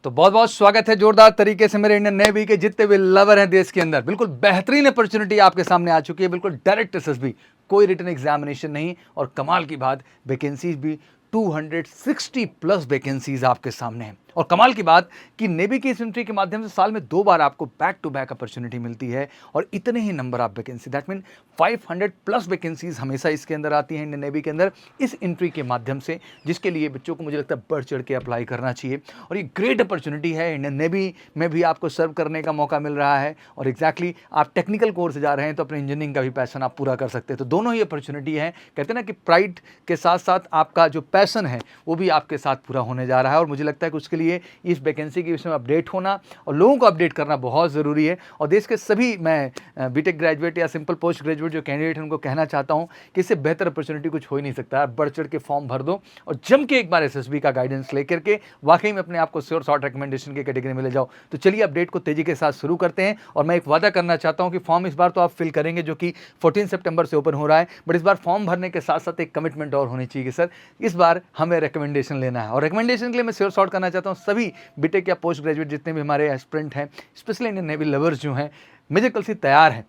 तो बहुत बहुत स्वागत है जोरदार तरीके से मेरे इंडियन नेवी के जितने भी लवर हैं देश के अंदर। बिल्कुल बेहतरीन अपॉर्चुनिटी आपके सामने आ चुकी है, बिल्कुल डायरेक्ट एसएसबी, कोई रिटन एग्जामिनेशन नहीं। और कमाल की बात, वैकेंसीज भी 260 प्लस वैकेंसीज आपके सामने हैं। और कमाल की बात कि नेवी की इस एंट्री के माध्यम से साल में 2 बार आपको बैक टू बैक अपॉर्चुनिटी मिलती है और इतने ही number of vacancy, that mean 500 plus vacancies हमेशा इसके अंदर आती हैं इंडियन नेवी के अंदर इस एंट्री के माध्यम से, जिसके लिए बच्चों को मुझे लगता है बढ़ चढ़ के अप्लाई करना चाहिए। और ये ग्रेट अपॉर्चुनिटी है, इंडियन नेवी में भी आपको सर्व करने का मौका मिल रहा है। और एग्जैक्टली आप टेक्निकल कोर्स जा रहे हैं तो अपने इंजीनियरिंग का भी पैशन आप पूरा कर सकते हैं। तो दोनों ही अपॉर्चुनिटी है। कहते हैं ना कि प्राइड के साथ साथ आपका जो पैशन है वो भी आपके साथ पूरा होने जा रहा है। और मुझे लगता है कि उसके लिए इस वैकेंसी के विषय में अपडेट होना और लोगों को अपडेट करना बहुत ज़रूरी है। और देश के सभी, मैं बीटेक ग्रेजुएट या सिंपल पोस्ट ग्रेजुएट जो कैंडिडेट हैं उनको कहना चाहता हूं कि इससे बेहतर अपॉर्चुनिटी कुछ हो ही नहीं सकता। आप बढ़ चढ़ के फॉर्म भर दो और जम के एक बार एसएसबी का गाइडेंस लेकर के वाकई में अपने आप को श्योर शॉर्ट रिकमेंडेशन की कैटेगरी में ले जाओ। तो चलिए अपडेट को तेजी के साथ शुरू करते हैं। और मैं एक वादा करना चाहता हूं कि फॉर्म इस बार तो आप फिल करेंगे जो कि 14 सितंबर से ओपन हो रहा है, बट इस बार फॉर्म भरने के साथ साथ एक कमिटमेंट और होनी चाहिए कि सर इस बार हमें रिकमेंडेशन लेना है। और रिकमेंडेशन के लिए मैं श्योर शॉर्ट करना चाहता हूँ सभी बीटेक या पोस्ट ग्रेजुएट जितने भी हमारे एस्पिरेंट हैं, स्पेशली इंडियन नेवी लवर्स जो हैं, मेडिकल से तैयार हैं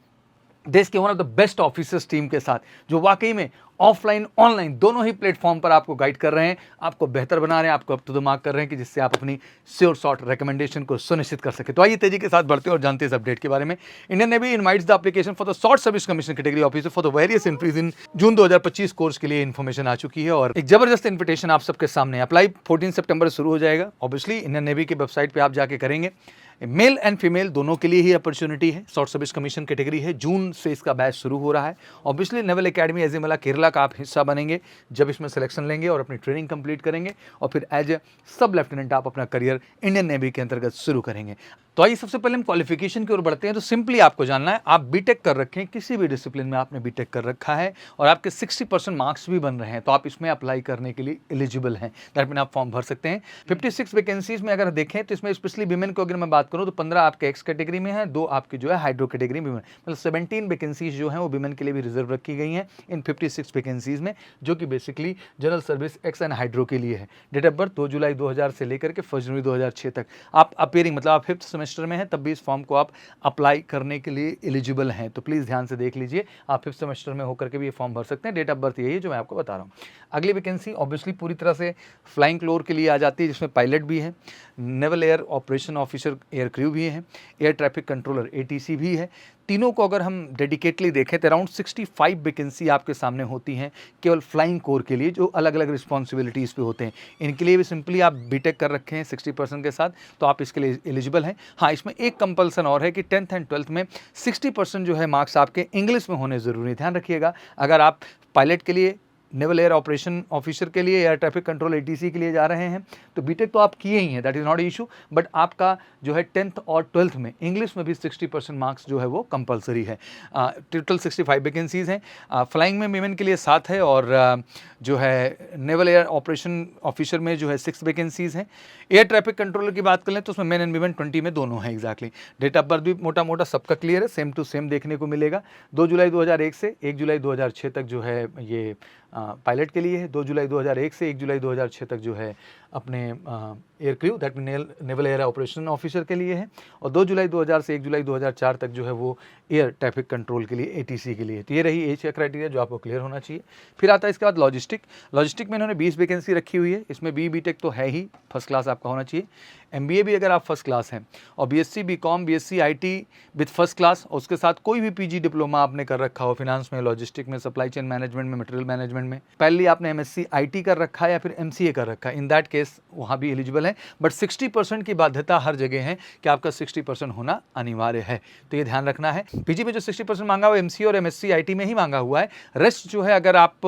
देश के one of the best officers team के साथ, जो वाकई में ऑफलाइन ऑनलाइन दोनों ही प्लेटफॉर्म पर आपको गाइड कर रहे हैं, आपको बेहतर बना रहे हैं, आपको अप टू द मार्क कर रहे हैं कि जिससे आप अपनी श्योर शॉर्ट रिकमेंडेशन को सुनिश्चित कर सके। तो आइए तेजी के साथ बढ़ते हैं और जानते हैं इस अपडेट के बारे में। Indian navy invites the application for the short service commission category officer for the various entries in June 2025 course के लिए इन्फॉर्मेशन आ चुकी है और एक जबरदस्त इन्विटेशन आप सबके सामने। अप्लाई 14 सितंबर शुरू हो जाएगा। ऑब्वियसली इंडियन नेवी की वेबसाइट पर आप जाके करेंगे। मेल एंड फीमेल दोनों के लिए ही अपॉर्चुनिटी है। शॉर्ट सर्विस कमीशन कैटेगरी है, जून से इसका बैच शुरू हो रहा है। ऑब्वियसली नेवल एकेडमी एजिमला केरला का आप हिस्सा बनेंगे जब इसमें सिलेक्शन लेंगे और अपनी ट्रेनिंग कंप्लीट करेंगे और फिर एज ए सब लेफ्टिनेंट आप अपना करियर इंडियन नेवी के अंतर्गत शुरू करेंगे। तो आइए सबसे पहले हम क्वालिफिकेशन की ओर बढ़ते हैं। तो सिंपली आपको जानना है, आप बीटेक कर रखे हैं, किसी भी डिसिप्लिन में आपने बीटेक कर रखा है और आपके 60% मार्क्स भी बन रहे हैं तो आप इसमें अप्लाई करने के लिए एलिजिबल हैं। दैट मीन आप फॉर्म भर सकते हैं। 56 वैकेंसीज में अगर देखें तो इसमें स्पेशली विमेन को अगर मैं बात करूं तो 15 आपके एक्स कैटेगरी में है, 2 आपकी जो है हाइड्रो कैटेगरी में, मतलब 17 वैकेंसीज जो हैं वो विमेन के लिए भी रिजर्व रखी गई हैं इन 56 वैकेंसीज में, जो कि basically general service x and hydro के लिए है। डेट ऑफ बर्थ 2 जुलाई 2000 से लेकर के 1 जनवरी 2006 तक आप अपेयरिंग, मतलब आप 5th सेमेस्टर में हैं तब भी इस फॉर्म को आप अप्लाई करने के लिए एलिजिबल हैं। तो प्लीज़ ध्यान से देख लीजिए, आप 5th सेमेस्टर में होकर के भी ये फॉर्म भर सकते हैं। डेट ऑफ बर्थ यही है जो मैं आपको बता रहा हूँ। अगली वैकेंसी ऑब्वियसली पूरी तरह से फ्लाइंग क्लोर के लिए आ जाती है, जिसमें पायलट भी है, naval air operation officer air crew भी है, एयर ट्रैफिक कंट्रोलर एटीसी भी है। तीनों को अगर हम डेडिकेटली देखें तो अराउंड 65 वैकेंसी आपके सामने होती हैं केवल फ्लाइंग कोर के लिए, जो अलग अलग रिस्पॉन्सिबिलिटीज़ पे होते हैं। इनके लिए भी सिंपली आप बीटेक कर रखे हैं 60% के साथ तो आप इसके लिए एलिजिबल हैं। हाँ, इसमें एक कंपल्सन और है कि 10th एंड 12th में 60% जो है मार्क्स आपके इंग्लिश में होने ज़रूरी है। ध्यान रखिएगा, अगर आप पायलट के लिए, नेवल एयर ऑपरेशन ऑफिसर के लिए, एयर ट्रैफिक कंट्रोल एटीसी के लिए जा रहे हैं तो बीटेक तो आप किए ही हैं, that is not issue, but आपका जो है 10th और 12th में इंग्लिश में भी 60% मार्क्स जो है वो कंपलसरी है। टोटल 65 वैकेंसीज़ हैं। फ्लाइंग में विमेन के लिए 7 है और जो है नेवल एयर ऑपरेशन ऑफिसर में जो है 6 वैकेंसीज़ हैं। एयर ट्रैफिक कंट्रोलर की बात करें तो उसमें मेन एंड विमेन 20 में दोनों हैं एग्जैक्टली। डेट ऑफ बर्थ भी मोटा मोटा सबका क्लियर है, सेम टू सेम देखने को मिलेगा। 2 जुलाई 2001 से 1 जुलाई 2006 तक जो है ये पायलट के लिए है। 2 जुलाई 2001 से 1 जुलाई 2006 तक जो है अपने air crew, that mean naval air operation officer के लिए है। और 2 जुलाई 2000 से 1 जुलाई 2004 तक जो है वो एयर ट्रैफिक कंट्रोल के लिए एटीसी के लिए। तो ये रही एज का क्राइटेरिया जो आपको क्लियर होना चाहिए। फिर आता है इसके बाद लॉजिस्टिक में इन्होंने 20 वैकेंसी रखी हुई है। इसमें बीटेक तो है ही, फर्स्ट क्लास आपका होना चाहिए। MBA भी अगर आप फर्स्ट क्लास हैं और BSc BCom BSc IT with first class, और उसके साथ कोई भी PG डिप्लोमा आपने कर रखा हो फिनांस में, लॉजिस्टिक में, सप्लाई चेन मैनेजमेंट में, मटेरियल मैनेजमेंट में, पहले आपने MSc IT कर रखा है या फिर MCA कर रखा है, इन दैट केस वहाँ भी एलिजिबल है। बट 60% की बाध्यता हर जगह है कि आपका 60% होना अनिवार्य है, तो ये ध्यान रखना है। PG में जो 60% मांगा हुआ MCA और MSc IT में ही मांगा हुआ है। रेस्ट जो है अगर आप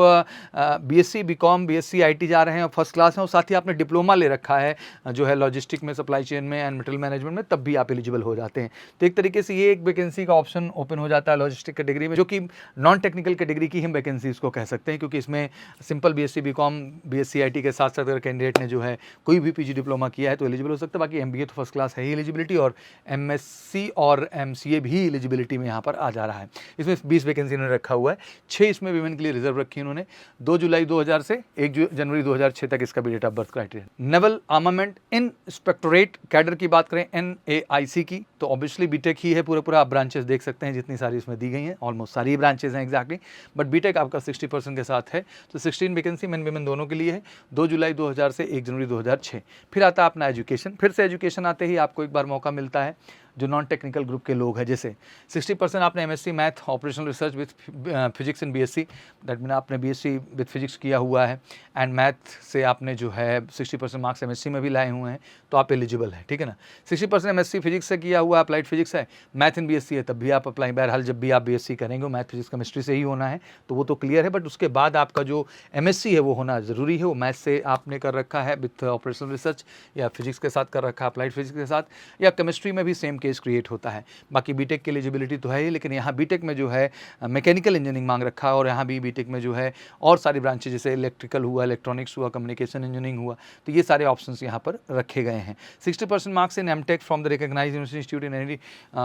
BSc BCom BSc IT जा रहे हैं और फर्स्ट क्लास हैं और साथ ही आपने डिप्लोमा ले रखा है जो है लॉजिस्टिक में, सप्लाई चेन में एंड मटेरियल मैनेजमेंट में, तब भी आप एलिजिबल हो जाते हैं। तो एक तरीके से ये एक वैकेंसी का ऑप्शन ओपन हो जाता है लॉजिस्टिक कैटेगरी में, जो कि नॉन टेक्निकल कैटेगरी की हम वैकेंसी इसको कह सकते हैं, क्योंकि इसमें simple BSc BCom BSc IT के साथ साथ अगर कैंडिडेट ने जो जो है कोई भी पीजी डिप्लोमा किया है तो एलिजिबल हो सकता है। बाकी एमबीए तो फर्स्ट क्लास है ही एलिजिबिलिटी, और एमएससी और एमसीए भी एलिजिबिलिटी में यहाँ पर आ जा रहा है। इसमें 20 वैकेंसी इन्होंने रखा हुआ है, 6 इसमें वीमेन के लिए रिजर्व रखी है उन्होंने। 2 जुलाई 2000 से 1 जनवरी 2006 तक इसका भी date of birth criteria. Naval armament inspectorate cadre की बात करें NAIC की, तो ऑब्वियसली बीटेक ही है पूरा। आप ब्रांचेस देख सकते हैं जितनी सारी इसमें दी गई हैं, ऑलमोस्ट सारी ब्रांचेस हैं एग्जैक्टली, बट बीटेक आपका 60% के साथ है। तो 16 वैकेंसी मेन वीमेन दोनों के लिए है, 2 जुलाई 2000 से 1 जनवरी 2006। फिर आता है अपना एजुकेशन। फिर से एजुकेशन आते ही आपको एक बार मौका मिलता है जो नॉन टेक्निकल ग्रुप के लोग हैं, जैसे 60% आपने MSc math operational research with physics in BSc, that mean आपने BSc विथ फिजिक्स किया हुआ है, एंड मैथ से आपने जो है 60% मार्क्स MSc में भी लाए हुए हैं, तो आप एलिजिबल है, ठीक है ना। 60% MSc फिजिक्स से किया हुआ अप्लाइड फिजिक्स है, मैथ इन BSc है, तब भी आप अप्लाई। बहरहाल जब भी आप BSc करेंगे मैथ फिजिक्स केमिस्ट्री से ही होना है, तो वो तो क्लियर है, बट उसके बाद आपका जो MSc है वो होना ज़रूरी है। वो मैथ से आपने कर रखा है विथ ऑपरेशनल रिसर्च, या फिजिक्स के साथ कर रखा है अप्लाइड फिजिक्स के साथ, या केमिस्ट्री में भी सेम केस क्रिएट होता है। बाकी बीटेक की एलिजिबिलिटी तो है ही, लेकिन यहाँ बीटेक में जो है मैकेनिकल इंजीनियरिंग मांग रखा है, और यहाँ भी बीटेक में जो है और सारी ब्रांचेज जैसे इलेक्ट्रिकल हुआ, इलेक्ट्रॉनिक्स हुआ, कम्युनिकेशन इंजीनियरिंग हुआ, तो ये सारे ऑप्शंस यहाँ पर रखे गए हैं। 60% marks in MTech from the recognised university institute in any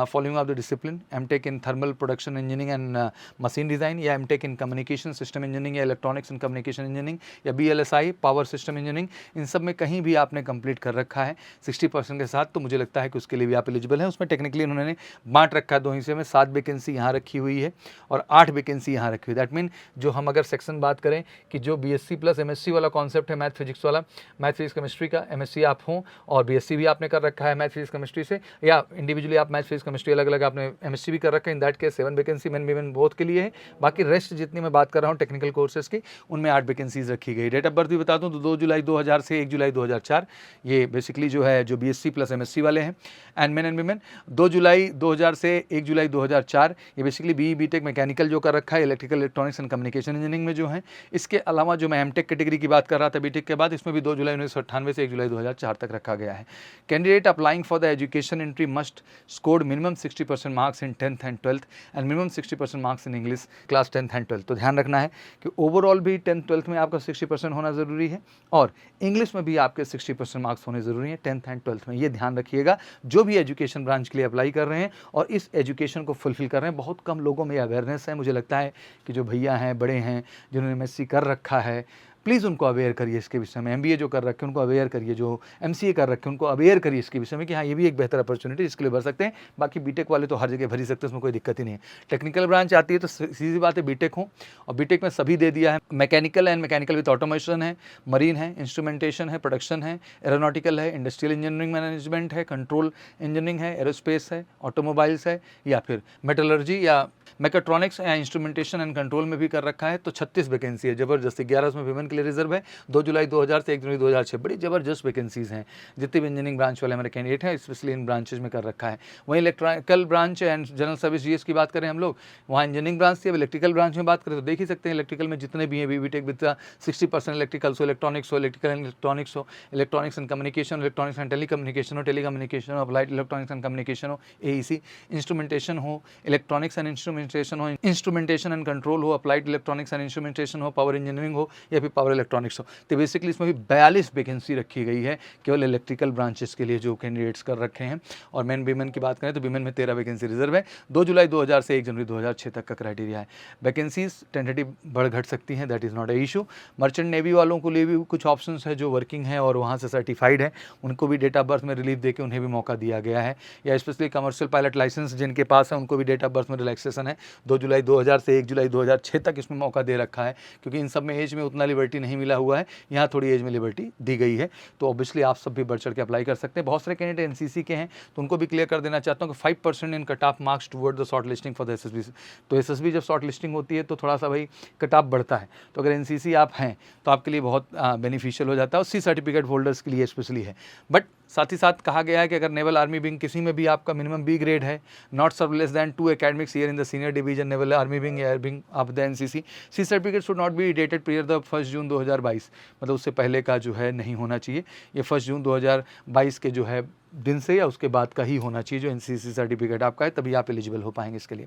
following of the discipline, MTech in thermal production engineering and machine design, या MTech in communication system engineering, या इलेक्ट्रॉनिक्स एंड कम्युनिकेशन इंजीनियरिंग, या BLSI power system engineering, इन सब में कहीं भी आपने complete कर रखा है 60% के साथ, तो मुझे लगता है कि उसके लिए भी आप एलिजिबल हैं। उसमें टेक्निकली उन्होंने बांट रखा है 2 हिस्से में, 7 वैकेंसी यहाँ रखी हुई है और 8 वैकेंसी यहाँ रखी हुई है। दैट मीन जो हम अगर सेक्शन बात करें कि जो BSc प्लस MSc वाला कॉन्सेप्ट है मैथ फिजिक्स वाला, मैथ फिजिक्स केमिस्ट्री का MSc आप हों और BSc भी आपने कर रखा है मैथ फिजिक्स केमिस्ट्री से, या इंडिविजुअली आप मैथ फिजिक्स केमिस्ट्री अलग अलग आपने MSc भी कर रखा है, in that case 7 vacancy main women both के लिए है। बाकी रेस्ट जितनी मैं बात कर रहा हूँ टेक्निकल कोर्सेज की, उनमें 8 वैकेंसीज रखी गई। डेट ऑफ बर्थ भी बता दूँ तो 2 जुलाई 2000 से 1 जुलाई 2004, ये बेसिकली जो है जो BSc प्लस MSc वाले हैं, एंड मेन एंड वीमेन 2 जुलाई 2000 से 1 जुलाई 2004, ये बेसिकली BE BTech मैकेनिकल जो कर रखा है, electrical electronics and communication engineering में जो है। इसके अलावा जो मैं एमटेक कैटेगरी की बात कर रहा था बीटेक के बाद, इसमें भी 2 जुलाई 1998 से 1 जुलाई 2004 तक रखा गया है। Candidate applying for the education entry must scored minimum 60% marks in 10th and 12th and minimum 60% marks in English class 10th and 12th। तो ध्यान रखना है कि ओवरऑल भी 10th 12th में आपका 60% होना ज़रूरी है, और इंग्लिश में भी आपके 60% मार्क्स होने ज़रूरी हैं 10th एंड 12th में। ये ध्यान रखिएगा जो भी एजुकेशन ब्रांच के लिए अप्लाई कर रहे हैं और इस एजुकेशन को फुलफिल कर रहे हैं। बहुत कम लोगों में अवेयरनेस है, मुझे लगता है कि जो भैया हैं, बड़े हैं, जिन्होंने MSc कर रखा है, प्लीज़ उनको अवेयर करिए इसके विषय में। MBA जो कर रखे हैं उनको अवेयर करिए, जो MCA कर रखे हैं उनको अवेयर करिए इसके विषय में कि हाँ ये भी एक बेहतर अपॉर्चुनिटी इसके लिए भर सकते हैं। बाकी बीटेक वाले तो हर जगह भर ही सकते हैं, उसमें कोई दिक्कत ही नहीं है। टेक्निकल ब्रांच आती है तो सीधी बात है बीटेक हो, और बीटेक में सभी दे दिया है। Mechanical and mechanical with automation है, मरीन है, इंस्ट्रूमेंटेशन है, प्रोडक्शन है, एरोनॉटिकल है, इंडस्ट्रियल इंजीनियरिंग मैनेजमेंट है, कंट्रोल इंजीनियरिंग है, एरोस्पेस है, ऑटोमोबाइल्स है, या फिर मेटलर्जी या मैकेट्रॉनिक्स या इंस्ट्रूमेंटेशन एंड कंट्रोल में भी कर रखा है। तो 36 वैकेंसी है, जबरदस्त। 11 उसमें वीमेन के लिए रिजर्व है। 2 जुलाई 2000 से 1 जनवरी 2006, बड़ी जबरदस्त वैकेंसीज हैं। जितने भी इंजीनियरिंग ब्रांच वाले हमारे कैंडिडेट हैं स्पेशली इन ब्रांचेज में कर रखा है। वहीं electrical branch and general service GS की बात करें हम लोग, वहाँ इंजीनियरिंग ब्रांच थी। अब इलेक्ट्रिकल ब्रांच में बात करें तो देख ही सकते हैं इलेक्ट्रिकल में जितने भी हैं BTech विद 60% इलेक्ट्रिकल्स हो, इलेक्ट्रॉनिक्स हो, इलेक्ट्रिकल एंड इलेक्ट्रॉनिक्स हो, electronics and communication, electronics and telecommunication हो, टेलीकम्युनिकेशन हो, अप्लाइड इलेक्ट्रॉनिक्स एंड कम्युनिकेशन हो AEC, इंस्ट्रूमेंटेशन हो, इलेक्ट्रॉनिक्स एंड इंस्ट्रूमेंटेशन हो, इंस्ट्रूमेंटेशन एंड कंट्रोल हो, अप्लाइड इलेक्ट्रॉनिक्स एंड इंस्ट्रूमेंटेशन हो, पावर इंजीनियरिंग हो, या फिर पावर इलेक्ट्रॉनिक्स हो। तो बेसिकली इसमें भी 42 वैकेंसी रखी गई है केवल इलेक्ट्रिकल ब्रांचेस के लिए जो कैंडिडेट्स कर रखे हैं। और मेन वीमेन की बात करें तो वीमेन में 13 वैकेंसी रिजर्व है। 2 जुलाई 2000 से 1 जनवरी 2006 तक का क्राइटेरिया है। वैकेंसीज टेंटेटिव बढ़ घट सकती हैं, that is not a issue. Merchant navy वालों के लिए भी कुछ ऑप्शंस है जो वर्किंग है और वहाँ से सर्टिफाइड है, उनको भी डेट ऑफ बर्थ में रिलीफ देकर उन्हें भी मौका दिया गया है। या स्पेशली कमर्शियल पायलट लाइसेंस जिनके पास है उनको भी डेट ऑफ बर्थ में रिलैक्सेशन है। 2 जुलाई 2000 से 1 जुलाई 2006 तक इसमें मौका दे रखा है, क्योंकि इन सब में एज में उतना लिबर्टी नहीं मिला हुआ है, यहाँ थोड़ी एज में लिबर्टी दी गई है। तो ऑब्वियसली आप सब भी बढ़ चढ़ के अप्लाई कर सकते हैं। बहुत सारे कैंडिडेट NCC के हैं तो उनको भी क्लियर कर देना चाहता हूँ कि 5% in cut off marks toward the short listing for the SSB। तो SSB जब शॉर्ट लिस्टिंग होती है तो थोड़ा सा भाई कट ऑफ बढ़ता है, तो अगर NCC आप हैं तो आपके लिए बहुत बेनिफिशियल हो जाता है, और C सर्टिफिकेट होल्डर्स के लिए स्पेशली है। बट साथ ही साथ कहा गया है कि अगर नेवल आर्मी विंग किसी में भी आपका मिनिमम B ग्रेड है, not serve less than 2 academics year in the senior division naval army wing या wing of the NCC, C certificate should not be dated prior the 1 June June 2022, मतलब उससे पहले का जो है नहीं होना चाहिए। ये 1 जून 2022 के जो है दिन से या उसके बाद का ही होना चाहिए जो एनसीसी सर्टिफिकेट आपका है, तभी आप एलिजिबल हो पाएंगे इसके लिए।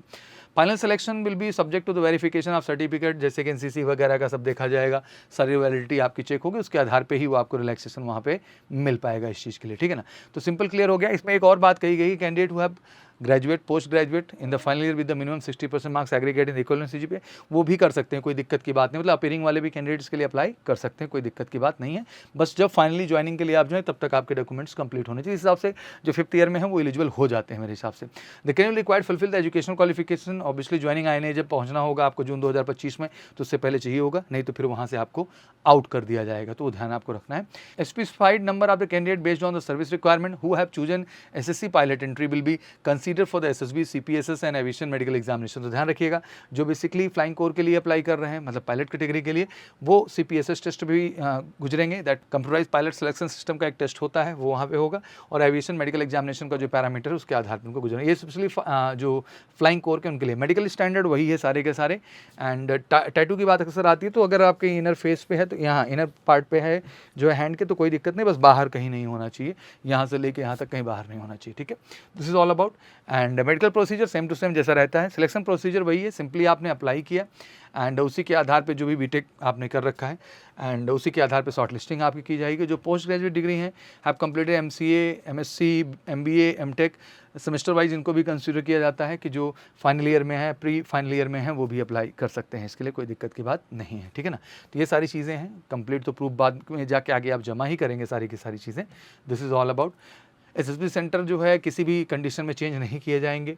Final selection will be subject to the verification of certificate, जैसे कि एनसीसी वगैरह का सब देखा जाएगा, सारी वैलिडिटी आपकी चेक होगी, उसके आधार पे ही वो आपको रिलैक्सेशन वहाँ पे मिल पाएगा इस चीज़ के लिए, ठीक है ना। तो सिंपल क्लियर हो गया। इसमें एक और बात कही गई, candidate who have graduate post graduate in the final year with the minimum 60% marks aggregate in equivalent CGPA, वो भी कर सकते हैं, कोई दिक्कत की बात नहीं। मतलब अपीयरिंग वाले भी कैंडिडेट्स के लिए अप्लाई कर सकते हैं, कोई दिक्कत की बात नहीं है। बस जब फाइनली ज्वाइनिंग के लिए आप जाएं तब तक आपके डॉक्यूमेंट्स कंप्लीट होने चाहिए। इस हिसाब से जो 5th ईयर में है वो एलिजिबल हो जाते हैं मेरे हिसाब से। The candidate required fulfil the education qualification, obviously joining INA जब पहुंचना होगा आपको जून 2025 में, तो उससे पहले चाहिए होगा, नहीं तो फिर वहाँ से आपको आउट कर दिया जाएगा, तो ध्यान आपको रखना है। Specified number of the candidate based on the service requirement who have chosen SSC pilot entry will be consider for the SSB CPSS and aviation medical examination. तो ध्यान रखिएगा, जो बेसिकली फ्लाइंग कोर के लिए अप्लाई कर रहे हैं, मतलब पायलट कैटेगरी के लिए, वो सीपीएसएस टेस्ट भी गुजरेंगे। That computerise pilot selection system का एक टेस्ट होता है, वो वहाँ पे होगा, और एविएशन मेडिकल एग्जामिनेशन का जो पैरामीटर है उसके आधार पर उनको गुजरेंगे। ये स्पेशली जो फ्लाइंग कोर के उनके लिए मेडिकल स्टैंडर्ड वही है सारे के सारे। एंड टैटू की बात अक्सर आती है, तो अगर आपके इनर फेस पे है, तो यहाँ इनर पार्ट पे है जो है हैंड के, तो कोई दिक्कत नहीं, बस बाहर कहीं नहीं होना चाहिए, यहाँ से लेके यहाँ तक कहीं बाहर नहीं होना चाहिए, ठीक है। This is all about. And medical procedure same to same जैसा रहता है, सिलेक्शन प्रोसीजर वही है, सिंपली आपने अप्लाई किया एंड उसी के आधार पे जो भी बीटेक आपने कर रखा है एंड उसी के आधार पे शॉर्ट लिस्टिंग आपकी की जाएगी। जो पोस्ट ग्रेजुएट डिग्री हैं, have completed MCA, MSc, MBA, MTech, semester wise इनको भी कंसीडर किया जाता है कि जो फाइनल ईयर में है, प्री फाइनल ईयर में है, वो भी अप्लाई कर सकते हैं, इसके लिए कोई दिक्कत की बात नहीं है, ठीक है ना। तो ये सारी चीज़ें हैं, कंप्लीट तो प्रूफ बाद में जाके आगे आप जमा ही करेंगे सारी की सारी चीज़ें। This is all about. SSB centre जो है किसी भी कंडीशन में चेंज नहीं किए जाएंगे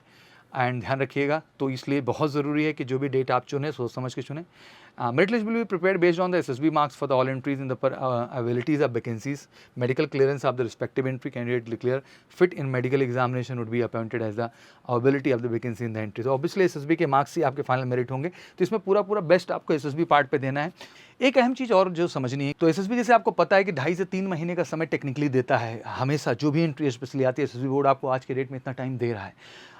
एंड ध्यान रखिएगा, तो इसलिए बहुत ज़रूरी है कि जो भी डेट आप चुने सोच समझ के चुने। Merit list will be prepared based on the SSB marks for the all entries in the availabilities of vacancies, medical clearance of the respective entry, candidate declare fit in medical examination would be appointed as the availability of the vacancy in the entry. तो obviously SSB के marks ही आपके final merit होंगे, तो इसमें पूरा best आपको SSB part पे देना है। एक अहम चीज़ और जो समझनी है, तो एसएसबी जैसे आपको पता है कि 2.5 से 3 महीने का समय टेक्निकली देता है हमेशा, जो भी एंट्री स्पेशली आती है एसएसबी बोर्ड आपको आज के डेट में इतना टाइम दे रहा है।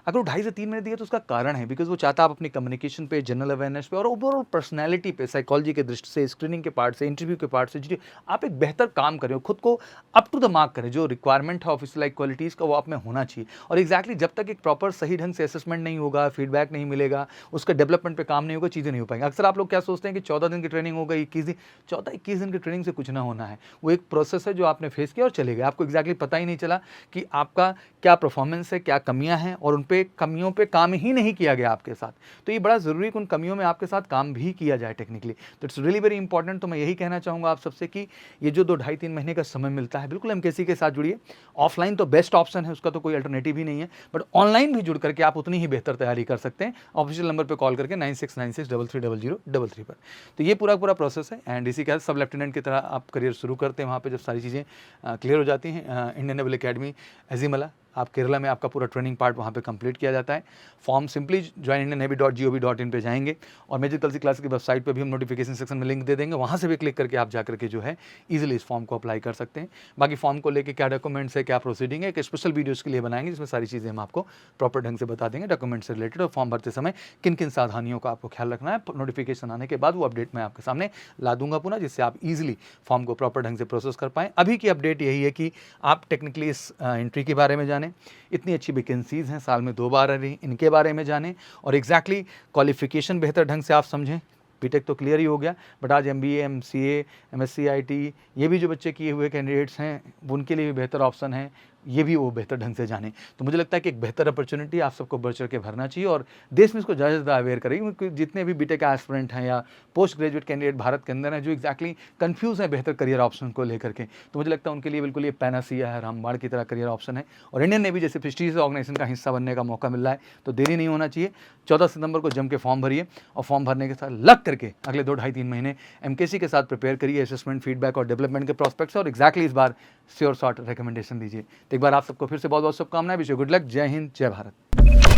अगर वो 2.5 से 3 महीने दिया तो उसका कारण है, बिकॉज वो चाहता आप अपनी कम्युनिकेशन पे, जनरल अवेयरनेस पे और ओवरऑल पर्सनैलिटी पे, साइकोलॉजी के दृष्टि से, स्क्रीनिंग के पार्ट से, इंटरव्यू के पार्ट से आप एक बेहतर काम करें, खुद को अप टू द मार्क करें, जो रिक्वायरमेंट है ऑफिस लाइक क्वालिटीज़ का वो आप में होना चाहिए। और एक्जैक्टली जब तक एक प्रॉपर सही ढंग से असेसमेंट नहीं होगा, फीडबैक नहीं मिलेगा, उसका डेवलपमेंट पे काम नहीं होगा, चीज़ें नहीं हो पाएंगी। अक्सर आप लोग क्या सोचते हैं कि 14 दिन की ट्रेनिंग होगा, 21 दिन, 14-21 दिन की ट्रेनिंग से कुछ ना होना है। वो एक प्रोसेस है जो आपने फेस किया और चले गए, आपको एक्जैक्टली पता ही नहीं चला कि आपका क्या परफॉर्मेंस है, क्या कमियां हैं, और उन पे कमियों पे काम ही नहीं किया गया आपके साथ। तो ये बड़ा ज़रूरी है कि उन कमियों में आपके साथ काम भी किया जाए टेक्निकली। तो इट्स रियली वेरी इंपॉर्टेंट। तो मैं यही कहना चाहूँगा आप सबसे कि ये जो 2-2.5-3 महीने का समय मिलता है, बिल्कुल एमकेसी के साथ जुड़िए। ऑफलाइन तो बेस्ट ऑप्शन है, उसका तो कोई अल्टरनेटिव ही नहीं है, बट ऑनलाइन भी जुड़ करके आप उतनी ही बेहतर तैयारी कर सकते हैं ऑफिशियल नंबर पर कॉल करके 9696330033 पर। तो ये पूरा प्रोसेस है एंड इसी के साथ सब लेफ्टिनेंट की तरह आप करियर शुरू करते हैं वहाँ पे जब सारी चीज़ें क्लियर हो जाती हैं। इंडियन नेवल अकेडमी एजिमला, आप केरला में आपका पूरा ट्रेनिंग पार्ट वहाँ पे कंप्लीट किया जाता है। फॉर्म सिंपली joinindiannavy.gov.in पे जाएंगे और मेजर कल्सी क्लास की वेबसाइट पे भी हम नोटिफिकेशन सेक्शन में लिंक दे देंगे, वहाँ से भी क्लिक करके आप जा करके जो है इजीली इस फॉर्म को अप्लाई कर सकते हैं। बाकी फॉर्म को लेके क्या डॉक्यूमेंट्स है, क्या प्रोसीडिंग है, एक स्पेशल वीडियोज़ के लिए बनाएंगे जिसमें सारी चीज़ें हम आपको प्रॉपर ढंग से बता देंगे डॉक्यूमेंट से रिलेटेड, और फॉर्म भरते समय किन किन सावधानियों का आपको ख्याल रखना है। नोटिफिकेशन आने के बाद वो अपडेट मैं आपके सामने ला दूंगा पुनः, जिससे आप ईजिली फॉर्म को प्रॉपर ढंग से प्रोसेस कर पाएँ। अभी की अपडेट यही है कि आप टेक्निकली इस एंट्री के बारे में जानें, इतनी अच्छी वैकेंसीज़ हैं, साल में 2 बार आ रही, इनके बारे में जानें, और एग्जैक्टली क्वालिफिकेशन बेहतर ढंग से आप समझें। बीटेक तो क्लियर ही हो गया, बट आज एमबीए, एमसीए, एमएससी, आईटी, ये भी जो बच्चे किए हुए कैंडिडेट्स हैं उनके लिए भी बेहतर ऑप्शन है, ये भी वो बेहतर ढंग से जाने। तो मुझे लगता है कि एक बेहतर अपॉर्चुनिटी आप सबको बढ़ चढ़ के भरना चाहिए और देश में इसको ज़्यादा से ज़्यादा अवेयर करेगी, क्योंकि जितने भी बीटेक एस्पिरेंट हैं या पोस्ट ग्रेजुएट कैंडिडेट भारत के अंदर हैं जो एक्जैक्टली कंफ्यूज हैं बेहतर करियर ऑप्शन को लेकर के, तो मुझे लगता है उनके लिए बिल्कुल ये पैनासिया है, रामबाण की तरह करियर ऑप्शन है। और इंडियन नेवी जैसे प्रेस्टीजियस ऑर्गेनाइजेशन का हिस्सा बनने का मौका मिल रहा है, तो देरी नहीं होना चाहिए। 14 सितंबर को जम के फॉर्म भरिए और फॉर्म भरने के साथ लग करके अगले 2-2.5-3 महीने एमकेसी के साथ प्रिपेयर करिए, असेसमेंट, फीडबैक और डेवलपमेंट के प्रॉस्पेक्ट्स, और एक्जैक्टली इस बार श्योर शॉर्ट रिकमेंडेशन दीजिए। तो एक बार आप सबको फिर से बहुत बहुत शुभकामनाएं, विश यू गुड लक। जय हिंद, जय भारत।